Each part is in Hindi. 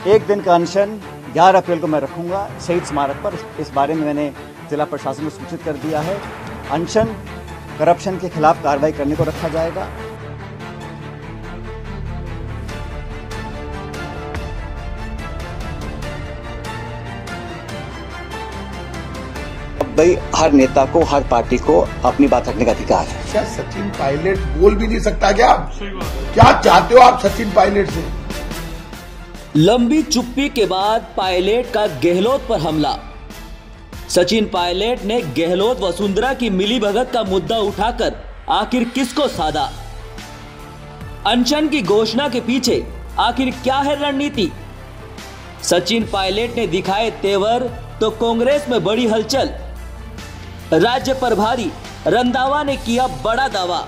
एक दिन का अनशन 11 अप्रैल को मैं रखूंगा शहीद स्मारक पर। इस बारे में मैंने जिला प्रशासन को सूचित कर दिया है। अनशन करप्शन के खिलाफ कार्रवाई करने को रखा जाएगा। भाई हर नेता को, हर पार्टी को अपनी बात रखने का अधिकार है। क्या सचिन पायलट बोल भी नहीं सकता क्या? क्या चाहते हो आप सचिन पायलट से? लंबी चुप्पी के बाद पायलट का गहलोत पर हमला। सचिन पायलट ने गहलोत वसुंधरा की मिलीभगत का मुद्दा उठाकर आखिर किसको साधा? अनशन की घोषणा के पीछे आखिर क्या है रणनीति? सचिन पायलट ने दिखाए तेवर तो कांग्रेस में बड़ी हलचल। राज्य प्रभारी रंधावा ने किया बड़ा दावा।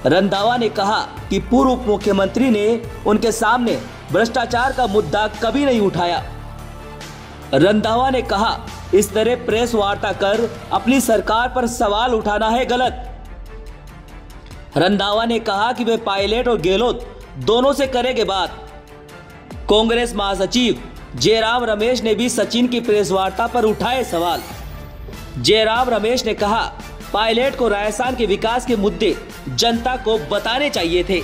रंधावा ने कहा कि पूर्व मुख्यमंत्री ने उनके सामने भ्रष्टाचार का मुद्दा कभी नहीं उठाया। रंधावा ने कहा इस तरह प्रेस वार्ता कर अपनी सरकार पर सवाल उठाना है गलत। रंधावा ने कहा कि वे पायलट और गहलोत दोनों से करेंगे बात। कांग्रेस महासचिव जयराम रमेश ने भी सचिन की प्रेस वार्ता पर उठाए सवाल। जयराम रमेश ने कहा पायलट को राजस्थान के विकास के मुद्दे जनता को बताने चाहिए थे।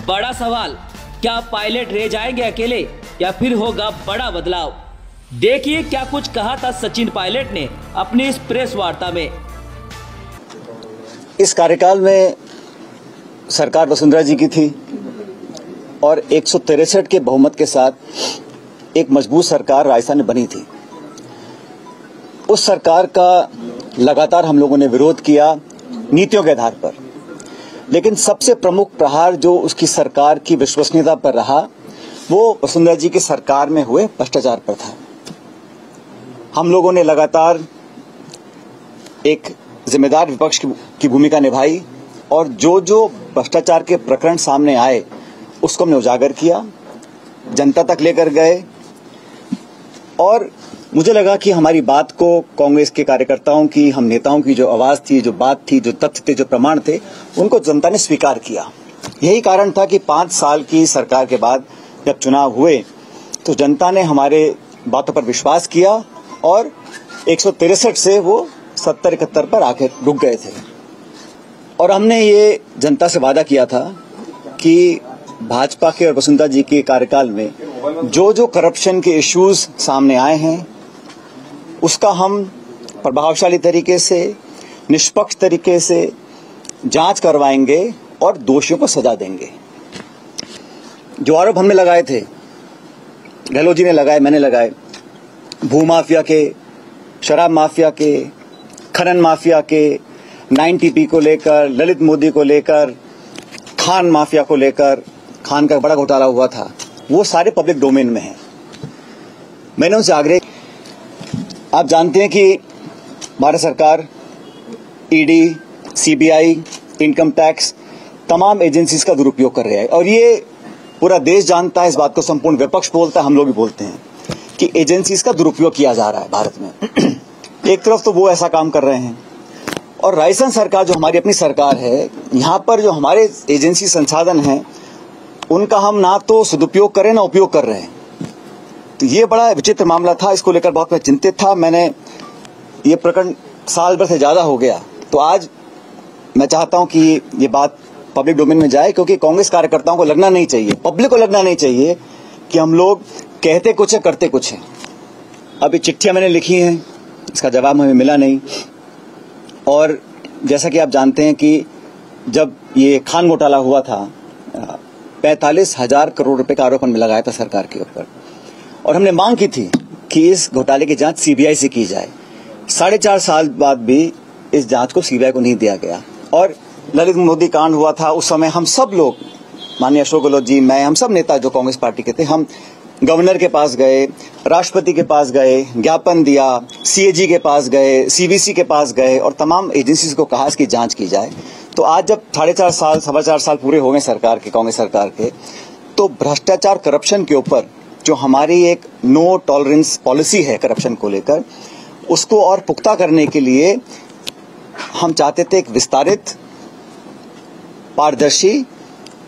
बड़ा सवाल, क्या पायलट रह जाएंगे अकेले या फिर होगा बड़ा बदलाव? देखिए क्या कुछ कहा था सचिन पायलट ने अपनी इस प्रेस वार्ता में। इस कार्यकाल में सरकार वसुंधरा जी की थी और 163 के बहुमत के साथ एक मजबूत सरकार राजस्थान में बनी थी। उस सरकार का लगातार हम लोगों ने विरोध किया नीतियों के आधार पर, लेकिन सबसे प्रमुख प्रहार जो उसकी सरकार की विश्वसनीयता पर रहा वो वसुंधरा जी की सरकार में हुए भ्रष्टाचार पर था। हम लोगों ने लगातार एक जिम्मेदार विपक्ष की भूमिका निभाई और जो जो भ्रष्टाचार के प्रकरण सामने आए उसको हमने उजागर किया, जनता तक लेकर गए और मुझे लगा कि हमारी बात को कांग्रेस के कार्यकर्ताओं की, हम नेताओं की जो आवाज थी, जो बात थी, जो तथ्य थे, जो प्रमाण थे, उनको जनता ने स्वीकार किया। यही कारण था कि 5 साल की सरकार के बाद जब चुनाव हुए तो जनता ने हमारे बातों पर विश्वास किया और 163 से वो 70-71 पर आकर रुक गए थे। और हमने ये जनता से वादा किया था कि भाजपा के और वसुंधरा जी के कार्यकाल में जो जो करप्शन के इश्यूज सामने आए हैं उसका हम प्रभावशाली तरीके से, निष्पक्ष तरीके से जांच करवाएंगे और दोषियों को सजा देंगे। जो आरोप हमने लगाए थे, गहलोत जी ने लगाए, मैंने लगाए, भूमाफिया के, शराब माफिया के, खनन माफिया के, 9TP को लेकर, ललित मोदी को लेकर, खान माफिया को लेकर, खान का बड़ा घोटाला हुआ था, वो सारे पब्लिक डोमेन में हैं। मैंने उनसे आग्रह, आप जानते हैं कि भारत सरकार ईडी, सीबीआई, इनकम टैक्स, तमाम एजेंसीज का दुरुपयोग कर रहा है और ये पूरा देश जानता है, इस बात को संपूर्ण विपक्ष बोलता है, हम लोग भी बोलते हैं कि एजेंसीज का दुरुपयोग किया जा रहा है भारत में। एक तरफ तो वो ऐसा काम कर रहे हैं और राजस्थान सरकार जो हमारी अपनी सरकार है, यहाँ पर जो हमारे एजेंसी संसाधन हैं उनका हम ना तो सदुपयोग करें ना उपयोग कर रहे हैं। तो ये बड़ा विचित्र मामला था, इसको लेकर बहुत मैं चिंतित था। मैंने ये प्रकरण साल भर से ज्यादा हो गया, तो आज मैं चाहता हूं कि ये बात पब्लिक डोमेन में जाए, क्योंकि कांग्रेस कार्यकर्ताओं को लगना नहीं चाहिए, पब्लिक को लगना नहीं चाहिए कि हम लोग कहते कुछ है करते कुछ है। अभी चिट्ठियां मैंने लिखी हैं, इसका जवाब हमें मिला नहीं। और जैसा कि आप जानते हैं कि जब ये खान घोटाला हुआ था 45,000 करोड़ रुपए का आरोप हमने लगाया था सरकार के ऊपर और हमने मांग की थी कि इस घोटाले की जांच सीबीआई से की जाए। 4.5 साल बाद भी इस जांच को सीबीआई को नहीं दिया गया। और ललित मोदी कांड हुआ था, उस समय हम सब लोग, माननीय अशोक गहलोत जी, मैं, हम सब नेता जो कांग्रेस पार्टी के थे, हम गवर्नर के पास गए, राष्ट्रपति के पास गए, ज्ञापन दिया, सीएजी के पास गए, सीवीसी के पास गए और तमाम एजेंसीज को कहा इसकी जांच की जाए। तो आज जब 4.5 साल पूरे हो गए सरकार के, कांग्रेस सरकार के, तो भ्रष्टाचार, करप्शन के ऊपर जो हमारी एक नो टॉलरेंस पॉलिसी है करप्शन को लेकर, उसको और पुख्ता करने के लिए हम चाहते थे एक विस्तारित, पारदर्शी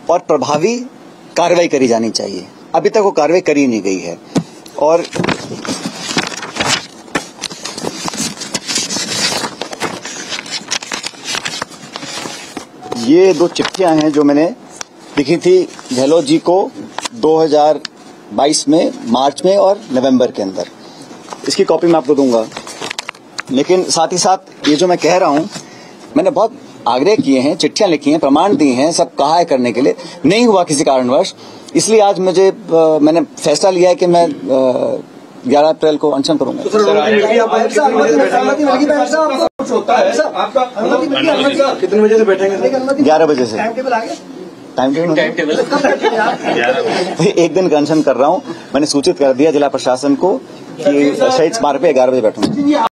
और प्रभावी कार्रवाई करी जानी चाहिए। अभी तक वो कार्रवाई करी नहीं गई है। और ये 2 चिट्ठियां हैं जो मैंने लिखी थी गहलोत जी को 2022 में, मार्च में और नवंबर के अंदर। इसकी कॉपी मैं आपको दूंगा। लेकिन साथ ही साथ ये जो मैं कह रहा हूं, मैंने बहुत आग्रह किए हैं, चिट्ठियां लिखी हैं, प्रमाण दिए हैं, सब कहा है करने के लिए, नहीं हुआ किसी कारणवश। इसलिए आज मैंने फैसला लिया है कि मैं 11 अप्रैल को अनशन करूंगा। कितने बजे से बैठेंगे? 11 बजे से। टाइम टेबल एक दिन का अनशन कर रहा हूं। मैंने सूचित कर दिया जिला प्रशासन को कि शहीद स्मारक पे 11 बजे बैठूंगा।